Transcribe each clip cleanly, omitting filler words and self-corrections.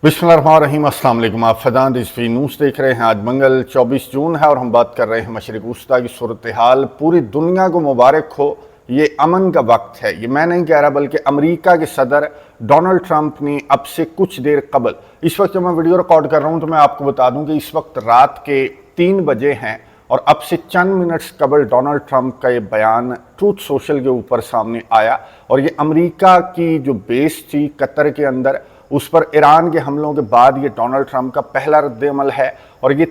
बिस्मिल्लाहिर्रहमानिर्रहीम, अस्सलाम वालेकुम। आप फदान रिजवी न्यूज़ देख रहे हैं। आज मंगल 24 जून है और हम बात कर रहे हैं मशरिक़ वस्ता की सूरत हाल। पूरी दुनिया को मुबारक हो, ये अमन का वक्त है। ये मैं नहीं कह रहा बल्कि अमेरिका के सदर डोनाल्ड ट्रंप ने अब से कुछ देर कबल, इस वक्त जब मैं वीडियो रिकॉर्ड कर रहा हूँ तो मैं आपको बता दूँ कि इस वक्त रात के 3 बजे हैं और अब से चंद मिनट्स कबल डोनाल्ड ट्रंप का ये बयान ट्रूथ सोशल के ऊपर सामने आया और ये अमेरिका की जो बेस थी कतर के अंदर, उस पर ईरान के हमलों के बाद ये डोनाल्ड ट्रंप का पहला रद्द-ए-अमल है। और ये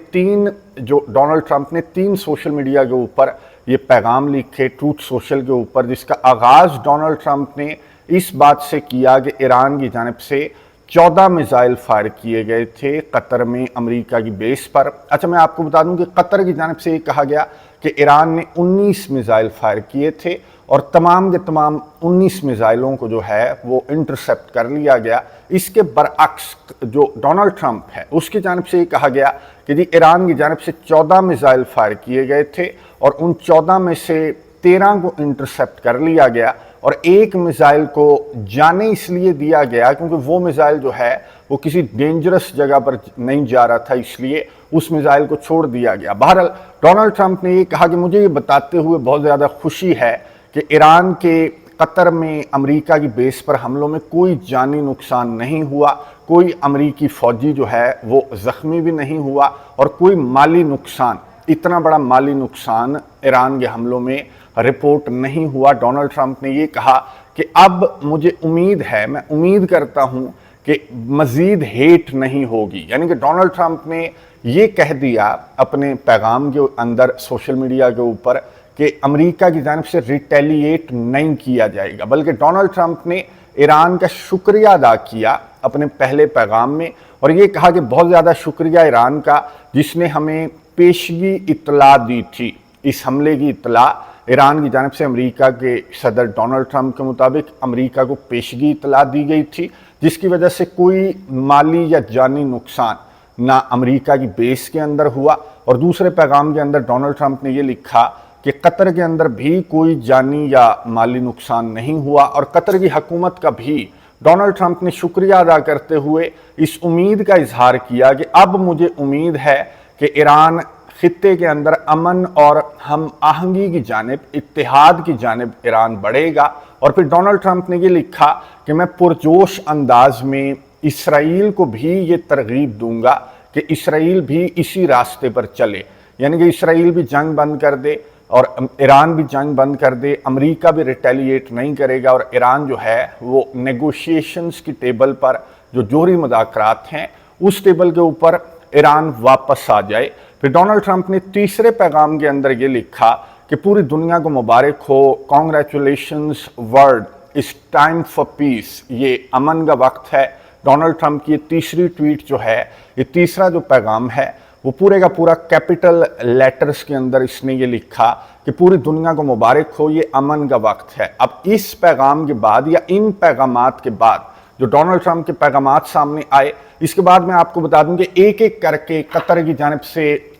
डोनाल्ड ट्रंप ने 3 सोशल मीडिया के ऊपर ये पैगाम लिखे ट्रूथ सोशल के ऊपर, जिसका आगाज़ डोनाल्ड ट्रंप ने इस बात से किया कि ईरान की जानिब से 14 मिसाइल फायर किए गए थे कतर में अमेरिका की बेस पर। अच्छा, मैं आपको बता दूं कि कतर की जानिब से ये कहा गया कि ईरान ने 19 मिसाइल फायर किए थे और तमाम के तमाम 19 मिसाइलों को जो है वो इंटरसेप्ट कर लिया गया। इसके बरअक्स जो डोनाल्ड ट्रंप है उसकी जानिब से ये कहा गया कि जी ईरान की जानिब से 14 मिसाइल फायर किए गए थे और उन 14 में से 13 को इंटरसेप्ट कर लिया गया और एक मिसाइल को जाने इसलिए दिया गया क्योंकि वो मिसाइल जो है वो किसी डेंजरस जगह पर नहीं जा रहा था, इसलिए उस मिसाइल को छोड़ दिया गया। बहरहाल डोनाल्ड ट्रंप ने ये कहा कि मुझे ये बताते हुए बहुत ज़्यादा खुशी है कि ईरान के कतर में अमेरिका की बेस पर हमलों में कोई जानी नुकसान नहीं हुआ, कोई अमेरिकी फ़ौजी जो है वो ज़ख्मी भी नहीं हुआ और कोई माली नुकसान, इतना बड़ा माली नुकसान ईरान के हमलों में रिपोर्ट नहीं हुआ। डोनाल्ड ट्रंप ने ये कहा कि अब मुझे उम्मीद है, मैं उम्मीद करता हूँ कि मज़ीद हेट नहीं होगी। यानी कि डोनाल्ड ट्रंप ने ये कह दिया अपने पैगाम के अंदर सोशल मीडिया के ऊपर कि अमेरिका की जानिब से रिटेलिएट नहीं किया जाएगा, बल्कि डोनाल्ड ट्रंप ने ईरान का शुक्रिया अदा किया अपने पहले पैगाम में और ये कहा कि बहुत ज़्यादा शुक्रिया ईरान का जिसने हमें पेशगी इत्तला दी थी। इस हमले की इत्तला ईरान की जानिब से अमेरिका के सदर डोनाल्ड ट्रंप के मुताबिक अमेरिका को पेशगी इत्तला दी गई थी, जिसकी वजह से कोई माली या जानी नुकसान ना अमेरिका की बेस के अंदर हुआ। और दूसरे पैगाम के अंदर डोनाल्ड ट्रंप ने ये लिखा कि कतर के अंदर भी कोई जानी या माली नुकसान नहीं हुआ और कतर की हुकूमत का भी डोनाल्ड ट्रंप ने शुक्रिया अदा करते हुए इस उम्मीद का इजहार किया कि अब मुझे उम्मीद है कि ईरान खित्ते के अंदर अमन और हम आहंगी की जानिब, इत्तेहाद की जानिब ईरान बढ़ेगा। और फिर डोनाल्ड ट्रंप ने ये लिखा कि मैं पुरजोश अंदाज में इसराइल को भी ये तरगीब दूंगा कि इसराइल भी इसी रास्ते पर चले, यानी कि इसराइल भी जंग बंद कर दे और ईरान भी जंग बंद कर दे, अमेरिका भी रिटेलिएट नहीं करेगा और ईरान जो है वो नेगोशिएशंस की टेबल पर जो जोहरी मुज़ाकरात हैं उस टेबल के ऊपर ईरान वापस आ जाए। फिर डोनाल्ड ट्रंप ने तीसरे पैगाम के अंदर ये लिखा कि पूरी दुनिया को मुबारक हो, congratulations world, it's time for piece, ये अमन का वक्त है। डोनाल्ड ट्रंप की ये तीसरी ट्वीट जो है, ये तीसरा जो पैगाम है वो पूरे का पूरा कैपिटल लेटर्स के अंदर इसने ये लिखा कि पूरी दुनिया को मुबारक हो, ये अमन का वक्त है। अब इस पैगाम के बाद या इन पैगामात के बाद जो डोनाल्ड ट्रंप के पैगामात सामने आए, इसके बाद मैं आपको बता दूं कि एक एक करके कतर की जानिब से,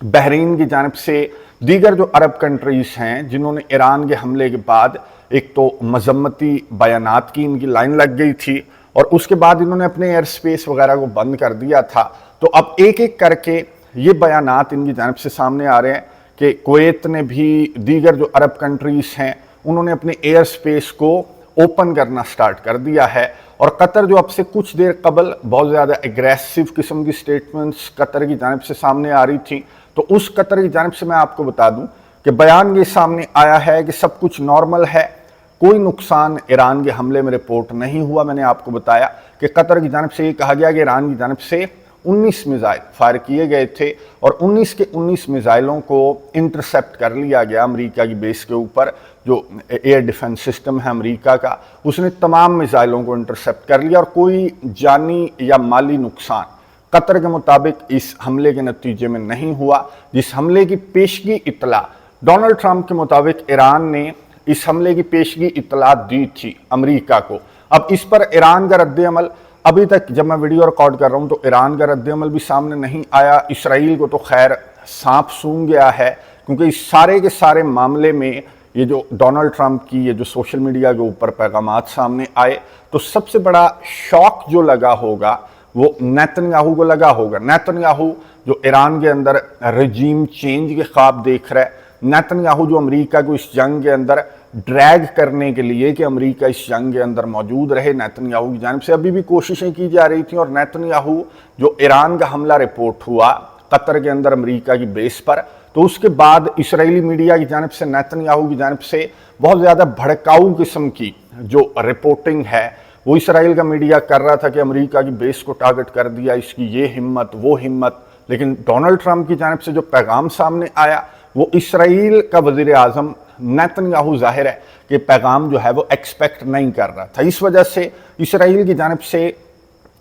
बहरीन की जानिब से, दीगर जो अरब कंट्रीज़ हैं जिन्होंने ईरान के हमले के बाद एक तो मजम्मती बयानात की इनकी लाइन लग गई थी और उसके बाद इन्होंने अपने एयर स्पेस वगैरह को बंद कर दिया था, तो अब एक एक करके ये बयानात इनकी जानिब से सामने आ रहे हैं कि कुवैत ने भी, दीगर जो अरब कंट्रीज़ हैं उन्होंने अपने एयर स्पेस को ओपन करना स्टार्ट कर दिया है। और कतर जो अब से कुछ देर कबल बहुत ज़्यादा एग्रेसिव किस्म की स्टेटमेंट्स कतर की जानिब से सामने आ रही थी, तो उस कतर की जानिब से मैं आपको बता दूं कि बयान ये सामने आया है कि सब कुछ नॉर्मल है, कोई नुकसान ईरान के हमले में रिपोर्ट नहीं हुआ। मैंने आपको बताया कि कतर की जानिब से ये कहा गया कि ईरान की जानिब से 19 मिसाइल फायर किए गए थे और 19 के 19 मिसाइलों को इंटरसेप्ट कर लिया गया अमेरिका की बेस के ऊपर। जो एयर डिफेंस सिस्टम है अमेरिका का, उसने तमाम मिसाइलों को इंटरसेप्ट कर लिया और कोई जानी या माली नुकसान कतर के मुताबिक इस हमले के नतीजे में नहीं हुआ। जिस हमले की पेशगी इत्तला डोनाल्ड ट्रंप के मुताबिक ईरान ने इस हमले की पेशगी इत्तला दी थी अमेरिका को। अब इस पर ईरान का रद्द-ए-अमल, अभी तक जब मैं वीडियो रिकॉर्ड कर रहा हूँ तो ईरान का रद्द-ए-अमल भी सामने नहीं आया। इसराइल को तो खैर सांप सूंघ गया है, क्योंकि इस सारे के सारे मामले में ये जो डोनाल्ड ट्रंप की ये जो सोशल मीडिया के ऊपर पैगामात सामने आए, तो सबसे बड़ा शॉक जो लगा होगा वो नेतन्याहू को लगा होगा। नेतन्याहू जो ईरान के अंदर रजीम चेंज के ख्वाब देख रहा है, नेतन्याहू जो अमेरिका को इस जंग के अंदर ड्रैग करने के लिए कि अमेरिका इस जंग के अंदर मौजूद रहे, नेतन्याहू की जानिब से अभी भी कोशिशें की जा रही थी। और नेतन्याहू जो ईरान का हमला रिपोर्ट हुआ कतर के अंदर अमेरिका की बेस पर, तो उसके बाद इसराइली मीडिया की जानिब से, नेतन्याहू की जानिब से बहुत ज़्यादा भड़काऊ किस्म की जो रिपोर्टिंग है वो इसराइल का मीडिया कर रहा था कि अमेरिका की बेस को टारगेट कर दिया, इसकी ये हिम्मत वो हिम्मत। लेकिन डोनाल्ड ट्रंप की जानिब से जो पैगाम सामने आया वो इसराइल का वज़ीर आज़म नेतन्याहू जाहिर है कि पैगाम जो है वो एक्सपेक्ट नहीं कर रहा था। इस वजह से इसराइल की जानिब से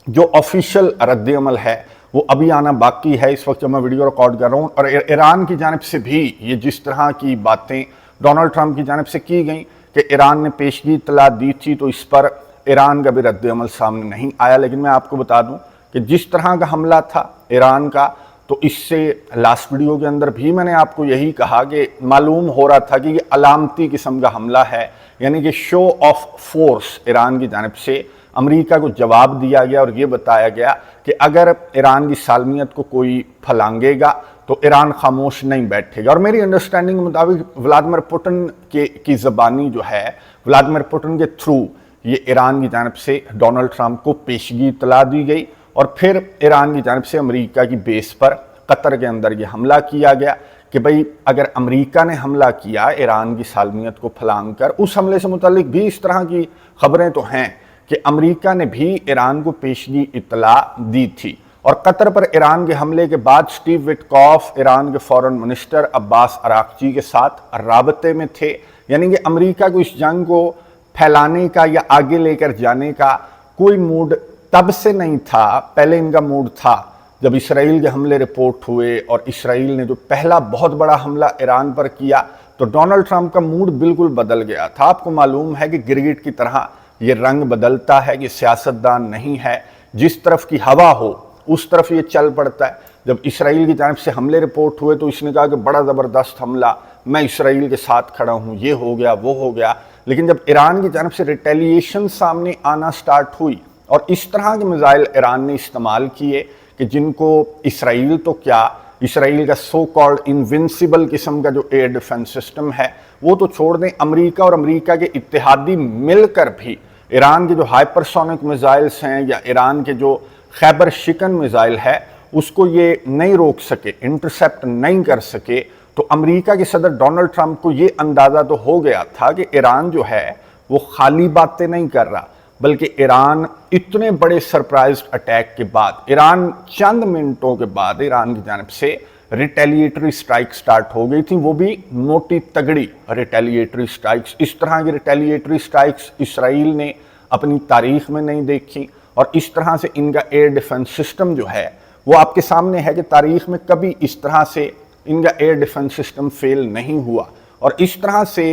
जो ऑफिशियल रद्द-ए-अमल है वो अभी आना बाकी है। इस वक्त जब मैं वीडियो रिकॉर्ड कर रहा हूँ, और ईरान की जानिब से भी ये जिस तरह की बातें डोनाल्ड ट्रंप की जानिब से की गई कि ईरान ने पेशगी इत्तला दी थी, तो इस पर ईरान का भी रद्द-ए-अमल सामने नहीं आया। लेकिन मैं आपको बता दूं कि जिस तरह का हमला था ईरान का, तो इससे लास्ट वीडियो के अंदर भी मैंने आपको यही कहा कि मालूम हो रहा था कि ये अलामती किस्म का हमला है, यानी कि शो ऑफ फोर्स ईरान की जानिब से अमेरिका को जवाब दिया गया और ये बताया गया कि अगर ईरान की सालमियत को कोई फलांगेगा तो ईरान खामोश नहीं बैठेगा। और मेरी अंडरस्टैंडिंग के मुताबिक व्लादिमीर पुतिन की ज़बानी जो है, व्लादिमीर पुतिन के थ्रू ये ईरान की जानिब से डोनाल्ड ट्रंप को पेशगी इत्तला दी गई और फिर ईरान की जानिब से अमेरिका की बेस पर कतर के अंदर ये हमला किया गया कि भाई अगर अमेरिका ने हमला किया ईरान की सालमियत को फलांग कर। उस हमले से मुतालिक भी इस तरह की खबरें तो हैं कि अमेरिका ने भी ईरान को पेशगी इत्तला दी थी। और कतर पर ईरान के हमले के बाद स्टीव विटकॉफ ईरान के फॉरेन मिनिस्टर अब्बास अराक्ची के साथ राबते में थे, यानी कि अमेरिका को इस जंग को फैलाने का या आगे लेकर जाने का कोई मूड तब से नहीं था। पहले इनका मूड था जब इसराइल के हमले रिपोर्ट हुए और इसराइल ने जो पहला बहुत बड़ा हमला ईरान पर किया, तो डोनाल्ड ट्रंप का मूड बिल्कुल बदल गया था। आपको मालूम है कि गिरगिट की तरह ये रंग बदलता है, कि सियासतदान नहीं है, जिस तरफ की हवा हो उस तरफ ये चल पड़ता है। जब इसराइल की जानिब से हमले रिपोर्ट हुए तो इसने कहा कि बड़ा ज़बरदस्त हमला, मैं इसराइल के साथ खड़ा हूँ, ये हो गया वो हो गया। लेकिन जब ईरान की जानिब से रिटेलिएशन सामने आना स्टार्ट हुई और इस तरह के मिसाइल ईरान ने इस्तेमाल किए कि जिनको इसराइल तो क्या, इसराइल का सो कॉल्ड इनविंसिबल किस्म का जो एयर डिफेंस सिस्टम है वो तो छोड़ दें, अमेरिका और अमेरिका के इत्तेहादी मिलकर भी ईरान के जो हाइपरसोनिक मिसाइल्स हैं या ईरान के जो खैबर शिकन मिसाइल है उसको ये नहीं रोक सके, इंटरसेप्ट नहीं कर सके। तो अमेरिका के सदर डोनाल्ड ट्रंप को ये अंदाज़ा तो हो गया था कि ईरान जो है वो खाली बातें नहीं कर रहा, बल्कि ईरान इतने बड़े सरप्राइज अटैक के बाद, ईरान चंद मिनटों के बाद ईरान की जानिब से रिटेलिएटरी स्ट्राइक स्टार्ट हो गई थी, वो भी मोटी तगड़ी रिटेलिएटरी स्ट्राइक्स। इस तरह की रिटेलिएटरी स्ट्राइक्स इसराइल ने अपनी तारीख में नहीं देखी और इस तरह से इनका एयर डिफेंस सिस्टम जो है वो आपके सामने है कि तारीख में कभी इस तरह से इनका एयर डिफेंस सिस्टम फेल नहीं हुआ। और इस तरह से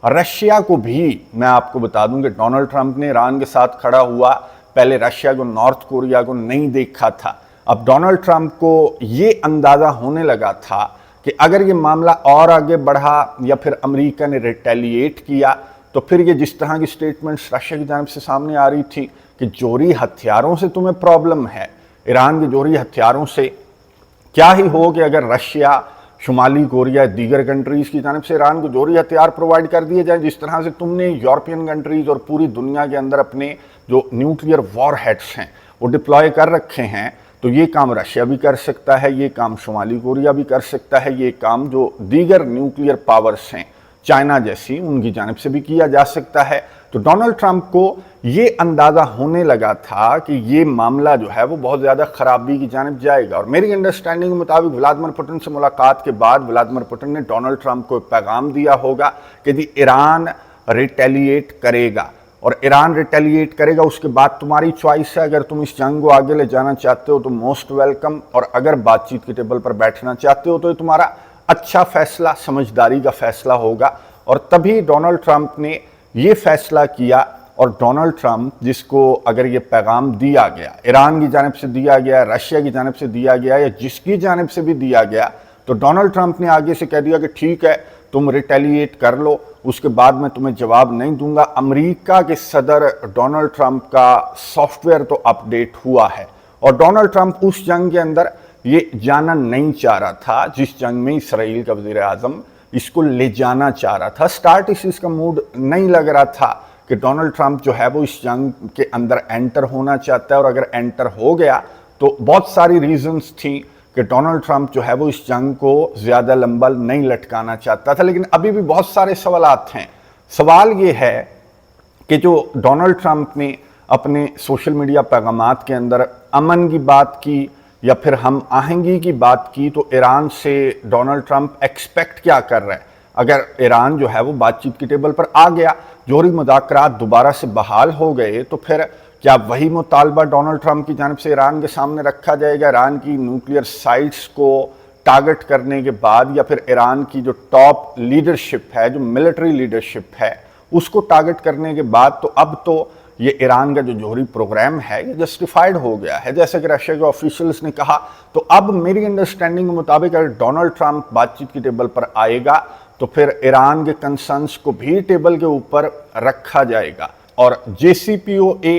रशिया को भी मैं आपको बता दूं कि डोनाल्ड ट्रंप ने ईरान के साथ खड़ा हुआ, पहले रशिया को, नॉर्थ कोरिया को नहीं देखा था। अब डोनाल्ड ट्रंप को ये अंदाज़ा होने लगा था कि अगर ये मामला और आगे बढ़ा या फिर अमेरिका ने रिटेलिएट किया तो फिर ये जिस तरह की स्टेटमेंट्स रशिया की जानिब से सामने आ रही थी कि जोहरी हथियारों से तुम्हें प्रॉब्लम है, ईरान के जोहरी हथियारों से क्या ही हो कि अगर रशिया, शुमाली कोरिया, दीगर कंट्रीज़ की जानिब से ईरान को जोहरी हथियार प्रोवाइड कर दिए जाए, जिस तरह से तुमने यूरोपियन कंट्रीज़ और पूरी दुनिया के अंदर अपने जो न्यूक्लियर वॉर हेड्स हैं वो डिप्लॉय कर रखे हैं, तो ये काम रशिया भी कर सकता है, ये काम शुमाली कोरिया भी कर सकता है, ये काम जो दीगर न्यूक्लियर पावर्स हैं चाइना जैसी उनकी जानिब से भी किया जा सकता है। तो डोनाल्ड ट्रंप को ये अंदाज़ा होने लगा था कि ये मामला जो है वो बहुत ज़्यादा ख़राबी की जानिब जाएगा। और मेरी अंडरस्टैंडिंग के मुताबिक व्लादिमीर पुतिन से मुलाकात के बाद व्लादिमीर पुतिन ने डोनाल्ड ट्रंप को एक पैगाम दिया होगा कि जी ईरान रिटेलिएट करेगा, और ईरान रिटेलिएट करेगा उसके बाद तुम्हारी चॉइस है। अगर तुम इस जंग को आगे ले जाना चाहते हो तो मोस्ट वेलकम, और अगर बातचीत के टेबल पर बैठना चाहते हो तो ये तुम्हारा अच्छा फैसला, समझदारी का फैसला होगा। और तभी डोनाल्ड ट्रंप ने ये फैसला किया। और डोनाल्ड ट्रंप जिसको अगर ये पैगाम दिया गया, ईरान की जानिब से दिया गया, रशिया की जानिब से दिया गया या जिसकी जानिब से भी दिया गया, तो डोनाल्ड ट्रंप ने आगे से कह दिया कि ठीक है तुम रिटेलिएट कर लो, उसके बाद मैं तुम्हें जवाब नहीं दूंगा। अमेरिका के सदर डोनाल्ड ट्रंप का सॉफ्टवेयर तो अपडेट हुआ है और डोनाल्ड ट्रंप उस जंग के अंदर ये जाना नहीं चाह रहा था जिस जंग में इसराइल का वज़ीर आज़म इसको ले जाना चाह रहा था। स्टार्ट इसका मूड नहीं लग रहा था कि डोनाल्ड ट्रंप जो है वो इस जंग के अंदर एंटर होना चाहता है, और अगर एंटर हो गया तो बहुत सारी रीजंस थी कि डोनाल्ड ट्रंप जो है वो इस जंग को ज़्यादा लंबा नहीं लटकाना चाहता था। लेकिन अभी भी बहुत सारे सवालात हैं। सवाल ये है कि जो डोनाल्ड ट्रंप ने अपने सोशल मीडिया पैगामात के अंदर अमन की बात की या फिर हम आहंगी की बात की, तो ईरान से डोनाल्ड ट्रंप एक्सपेक्ट क्या कर रहा है? अगर ईरान जो है वो बातचीत की टेबल पर आ गया, जोहरी मुज़ाकरात दोबारा से बहाल हो गए, तो फिर क्या वही मुतालबा डोनाल्ड ट्रंप की जानिब से ईरान के सामने रखा जाएगा? ईरान की न्यूक्लियर साइट्स को टारगेट करने के बाद, या फिर ईरान की जो टॉप लीडरशिप है, जो मिलिट्री लीडरशिप है, उसको टारगेट करने के बाद तो अब तो ये ईरान का जो जोहरी प्रोग्राम है ये जस्टिफाइड हो गया है, जैसे कि रशिया के ऑफिशियल्स ने कहा। तो अब मेरी अंडरस्टैंडिंग के मुताबिक अगर डोनाल्ड ट्रंप बातचीत की टेबल पर आएगा तो फिर ईरान के कंसर्न्स को भी टेबल के ऊपर रखा जाएगा, और JCPOA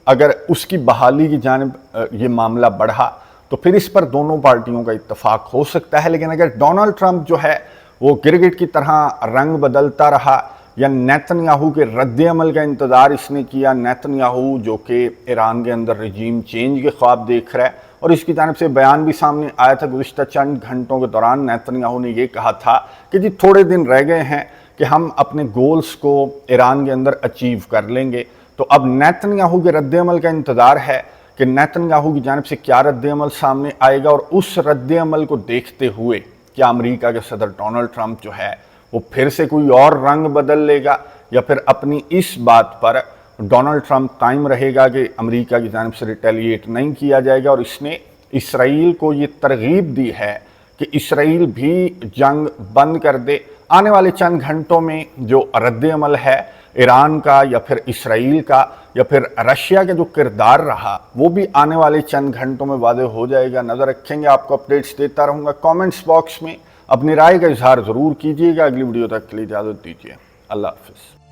अगर उसकी बहाली की जानिब ये मामला बढ़ा तो फिर इस पर दोनों पार्टियों का इत्तफाक हो सकता है। लेकिन अगर डोनाल्ड ट्रंप जो है वो गिरगिट की तरह रंग बदलता रहा, या नेतन्याहू के रद्द अमल का इंतज़ार इसने किया, नेतन्याहू जो कि ईरान के अंदर रजीम चेंज के ख्वाब देख रहा है, और इसकी जानिब से बयान भी सामने आया था गुज़िश्ता चंद घंटों के दौरान। नेतन्याहू ने यह कहा था कि जी थोड़े दिन रह गए हैं कि हम अपने गोल्स को ईरान के अंदर अचीव कर लेंगे। तो अब नेतन्याहू के रद्द अमल का इंतज़ार है कि नेतन्याहू की जानिब से क्या रद्द अमल सामने आएगा, और उस रद्द अमल को देखते हुए क्या अमेरिका के सदर डोनाल्ड ट्रंप जो है वो फिर से कोई और रंग बदल लेगा, या फिर अपनी इस बात पर डोनाल्ड ट्रंप कायम रहेगा कि अमेरिका की जानिब से रिटेलिएट नहीं किया जाएगा। और इसने इसराइल को ये तरगीब दी है कि इसराइल भी जंग बंद कर दे। आने वाले चंद घंटों में जो रद्द अमल है ईरान का या फिर इसराइल का या फिर रशिया का जो किरदार रहा, वो भी आने वाले चंद घंटों में वादे हो जाएगा। नज़र रखेंगे, आपको अपडेट्स देता रहूँगा। कमेंट्स बॉक्स में अपनी राय का इजहार ज़रूर कीजिएगा। अगली वीडियो तक के लिए इजाज़त दीजिए। अल्लाह हाफ़िज़।